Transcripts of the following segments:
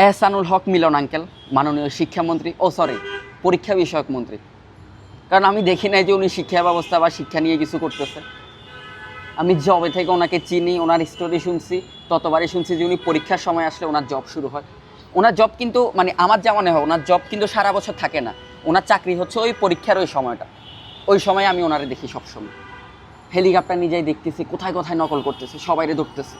এহসানুল হক মিলন uncle, মাননীয় শিক্ষামন্ত্রী, পরীক্ষা বিষয়ক মন্ত্রী। কারণ আমি দেখি নাই যে উনি শিক্ষা ব্যবস্থা বা শিক্ষা নিয়ে কিছু করতেছে। আমি জবে থেকে ওনাকে চিনি, ওনার স্টোরি শুনছি, ততবারই শুনছি যে উনি পরীক্ষার সময় আসলে ওনার জব শুরু হয়। ওনার জব কিন্তু মানে আমার যা মনে হয় ওনার জব কিন্তু সারা বছর থাকে না, ওনার চাকরি হচ্ছে ওই পরীক্ষার ওই সময়টা। ওই সময় আমি ওনারে দেখি সবসময়। হেলিকপ্টার নিজেই দেখতেছি, কোথায় কোথায় নকল করতেছে, সবাইরে ধরতেছে।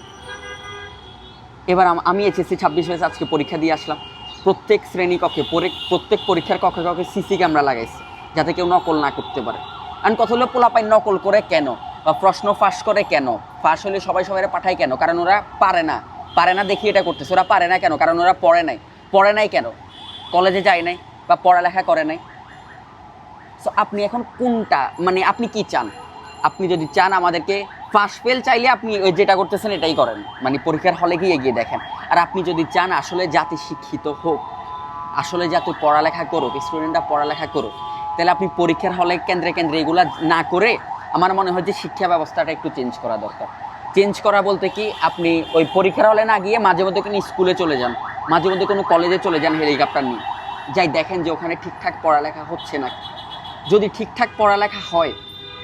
এবার আমি এইচএসসি 26 ব্যাচ আজকে পরীক্ষা দিয়ে আসলাম। প্রত্যেক শ্রেণীকক্ষে প্রত্যেক পরীক্ষার কক্ষে কক্ষে সিসি ক্যামেরা লাগাইছে যাতে কেউ নকল না করতে পারে। আর কথা হলো পোলাপাই নকল করে কেন, বা প্রশ্ন ফাঁস করে কেন, ফাঁস হলে সবাই পাঠায় কেন? কারণ ওরা পারে না দেখি এটা করতেছে। ওরা পারে না কেন? কারণ ওরা পড়ে নাই কেন? কলেজে যায় নাই বা পড়ালেখা করে নাই। সো আপনি এখন কোনটা মানে আপনি কি চান? আপনি যদি চান আমাদেরকে পাস ফেল চাইলে আপনি ওই যেটা করতেছেন এটাই করেন, মানে পরীক্ষার হলে গিয়ে এগিয়ে দেখেন। আর আপনি যদি চান আসলে জাতি শিক্ষিত হোক, আসলে জাতি পড়ালেখা করুক, স্টুডেন্টরা পড়ালেখা করুক, তাহলে আপনি পরীক্ষার হলে কেন্দ্রে কেন্দ্রে এগুলো না করে আমার মনে হয় যে শিক্ষা ব্যবস্থাটা একটু চেঞ্জ করা দরকার। চেঞ্জ করা বলতে কি, আপনি ওই পরীক্ষার হলে না গিয়ে মাঝে মধ্যে কোনো স্কুলে চলে যান, মাঝে মধ্যে কোনো কলেজে চলে যান হেলিকপ্টার নিয়ে, যাই দেখেন যে ওখানে ঠিকঠাক পড়ালেখা হচ্ছে না। যদি ঠিকঠাক পড়ালেখা হয়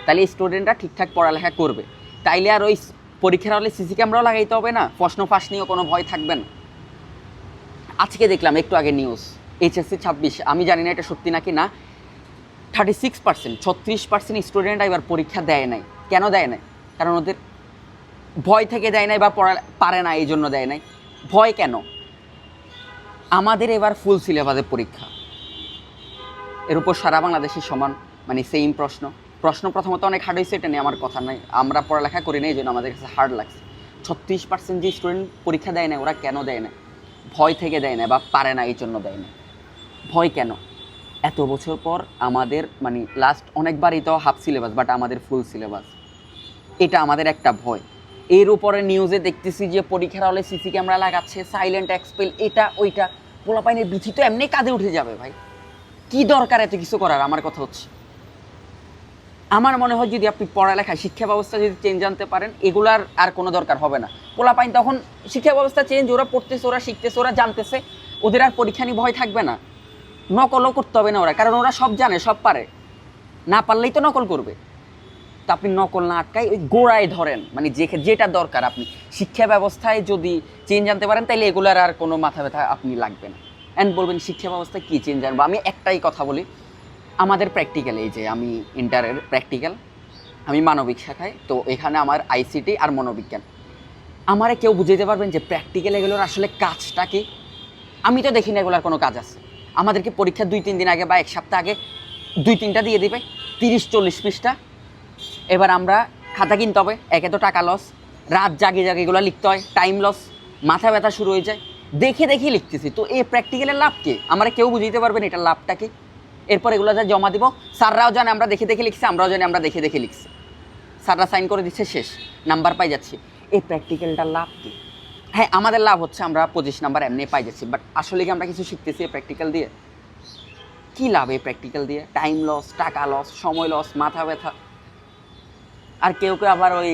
তাহলে স্টুডেন্টরা ঠিকঠাক পড়ালেখা করবে। তাইলে আর ওই পরীক্ষার হলে সিসি ক্যামেরাও লাগাইতে হবে না, প্রশ্ন ফাঁস নিয়েও কোনো ভয় থাকবে না। আজকে দেখলাম একটু আগে নিউজ, এইচএসসি 26, আমি জানি না এটা সত্যি নাকি না, 36%, 36% স্টুডেন্টরা এবার পরীক্ষা দেয় নাই। কেন দেয় নাই? কারণ ওদের ভয় থেকে দেয় নাই বা পারে না এই জন্য দেয় নাই। ভয় কেন? আমাদের এবার ফুল সিলেবাসের পরীক্ষা, এর উপর সারা বাংলাদেশে সমান, মানে সেম প্রশ্ন প্রথমত অনেক হার্ড হয়েছে, এটা নিয়ে আমার কথা নাই। আমরা পড়ালেখা করি না এই জন্য আমাদের কাছে হার্ড লাগছে। 36% যে স্টুডেন্ট পরীক্ষা দেয় না, ওরা কেন দেয় না? ভয় থেকে দেয় না বা পারে না এই জন্য দেয় না। ভয় কেন? এত বছর পর আমাদের মানে লাস্ট অনেকবারই তো হাফ সিলেবাস, বাট আমাদের ফুল সিলেবাস, এটা আমাদের একটা ভয়। এর উপরে নিউজে দেখতেছি যে পরীক্ষার হলে সিসি ক্যামেরা লাগাচ্ছে, সাইলেন্ট এক্সপেল, এটা ওইটা, পোলাপাইনের বিচি তো এমনি কাঁধে উঠে যাবে ভাই। কি দরকার এত কিছু করার? আমার কথা হচ্ছে, আমার মনে হয় যদি আপনি পড়ালেখা শিক্ষা ব্যবস্থা যদি চেঞ্জ আনতে পারেন, এগুলার আর কোনো দরকার হবে না। পোলাপাইন তখন শিক্ষা ব্যবস্থা চেঞ্জ, ওরা পড়তেছে, ওরা শিখতেছে, ওরা জানতেছে, ওদের আর পরীক্ষা নিয়ে ভয় থাকবে না। নকলও করতে হবে না ওরা, কারণ ওরা সব জানে, সব পারে, না পারলেই তো নকল করবে। তো আপনি নকল না আটকাই ওই গোড়ায় ধরেন, মানে যেটা দরকার। আপনি শিক্ষা ব্যবস্থায় যদি চেঞ্জ আনতে পারেন তাহলে এগুলার আর কোনো মাথা ব্যথা আপনি লাগবে না। অ্যান্ড বলবেন শিক্ষা ব্যবস্থায় কী চেঞ্জ আনবো? আমি একটাই কথা বলি, আমাদের প্র্যাকটিক্যাল, এই যে আমি ইন্টারের প্র্যাকটিক্যাল, আমি মানবিক শাখায়, তো এখানে আমার আইসিটি আর মনোবিজ্ঞান। আমারে কেউ বুঝাইতে পারবেন যে প্র্যাকটিক্যাল এগুলোর আসলে কাজটা কি? আমি তো দেখি না এগুলোর কোনো কাজ আছে। আমাদেরকে পরীক্ষা 2-3 দিন আগে বা 1 সপ্তাহ আগে 2-3টা দিয়ে দিবে, 30-40 পৃষ্ঠা। এবার আমরা খাতা কিনতে হবে, একে তো টাকা লস, রাত জাগে এগুলো লিখতে হয়, টাইম লস, মাথা ব্যথা শুরু হয়ে যায়, দেখে লিখতেছি। তো এই প্র্যাকটিক্যালের লাভ কি? আমরা কেউ বুঝাইতে পারবেন এটার লাভটা কি? এরপর এগুলো যা জমা দিব, স্যাররাও জানে আমরা দেখে লিখছি, আমরাও জানি আমরা দেখে লিখছি, স্যাররা সাইন করে দিচ্ছে, শেষ, নাম্বার পাই যাচ্ছি। এই প্র্যাকটিক্যালটার লাভ কি? হ্যাঁ, আমাদের লাভ হচ্ছে আমরা 25 নাম্বার এমনি পাই যাচ্ছি, বাট আসলে কি আমরা কিছু শিখতেছি এই প্র্যাকটিক্যাল দিয়ে? কী লাভ এই প্র্যাকটিক্যাল দিয়ে? টাইম লস, টাকা লস, সময় লস, মাথা ব্যথা। আর কেউ আবার ওই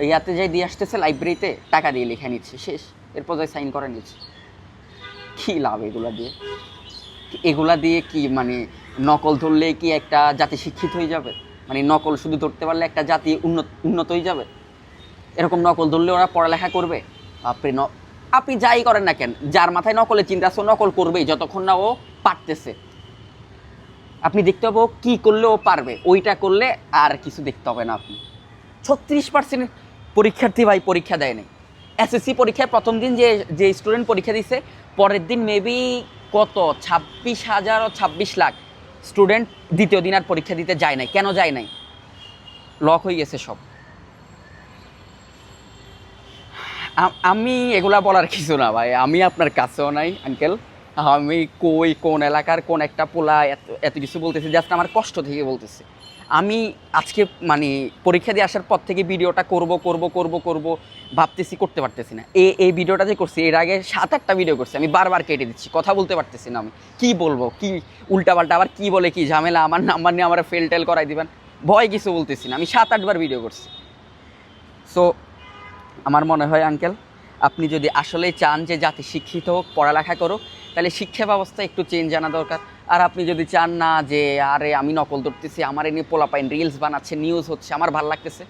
ইয়াতে যাই দিয়ে আসতেছে, লাইব্রেরিতে টাকা দিয়ে লিখে নিচ্ছে, শেষ, এরপর যাই সাইন করে নিচ্ছে। কী লাভ এগুলা দিয়ে কি মানে নকল ধরলে কি একটা জাতি শিক্ষিত হয়ে যাবে? মানে নকল শুধু ধরতে পারলে একটা জাতি উন্নত হয়ে যাবে? এরকম নকল ধরলে ওরা পড়ালেখা করবে? আপনি যাই করেন না কেন, যার মাথায় নকলের চিন্তা আছে ও নকল করবেই যতক্ষণ না ও পারতেছে। আপনি দেখতে হবে ও কী করলে ও পারবে, ওইটা করলে আর কিছু দেখতে হবে না। আপনি 36% পরীক্ষার্থী ভাই পরীক্ষা দেয় নাই। এসএসসি পরীক্ষায় প্রথম দিন যে স্টুডেন্ট পরীক্ষা দিচ্ছে, পরের দিন মেবি কত 26,000 ও 26 লাখ স্টুডেন্ট দ্বিতীয় দিন আর পরীক্ষা দিতে যায় নাই। কেন যায় নাই? লক হয়ে গেছে সব। আমি এগুলা বলার কিছু না ভাই, আমি আপনার কাছেও নাই আঙ্কেল। আমি কোন এলাকার কোন একটা পোলা এত কিছু বলতেছি, জাস্ট আমার কষ্ট থেকে বলতেছি। আমি আজকে মানে পরীক্ষা দিয়ে আসার পর থেকে ভিডিওটা করব ভাবতেছি, করতে পারতেছি না। এই ভিডিওটা যে করছি, এর আগে 7-8টা ভিডিও করছি, আমি বারবার কেটে দিচ্ছি, কথা বলতে পারতেছি না। আমি কি বলবো, কি উল্টাপাল্টা আবার কি বলে কি ঝামেলা, আমার নাম্বার নিয়ে আমার ফেল করাই দিবেন, ভয় কিছু বলতেছি না। আমি 7-8বার ভিডিও করছি। সো আমার মনে হয় আঙ্কেল আপনি যদি আসলেই চান যে জাতি শিক্ষিত হোক, পড়ালেখা করুক, তাহলে শিক্ষা ব্যবস্থা একটু চেঞ্জ আনা দরকার। আর আপনি যদি চান না যে আরে আমি নকল ধরতেছি, আমার এ নিয়ে পোলাপাইন রিলস বানাচ্ছে, নিউজ হচ্ছে, আমার ভাল লাগতেছে,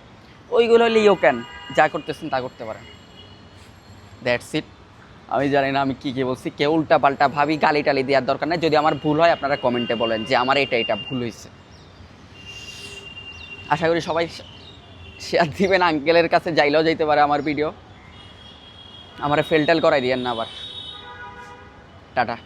ওইগুলো হলে ইউ ক্যান, যা করতেছেন তা করতে পারেন। That's it. আমি জানি না আমি কী কী বলছি, কেউ উল্টা পাল্টা ভাবি গালি টালি দেওয়ার দরকার নেই। যদি আমার ভুল হয় আপনারা কমেন্টে বলেন যে আমার এটা ভুল হয়েছে। আশা করি সবাই শেয়ার দিবেন, আঙ্কেলের কাছে যাইলেও যাইতে পারে আমার ভিডিও। আমারে ফেলটেল করাই দিয়েন না আবার। টাটা।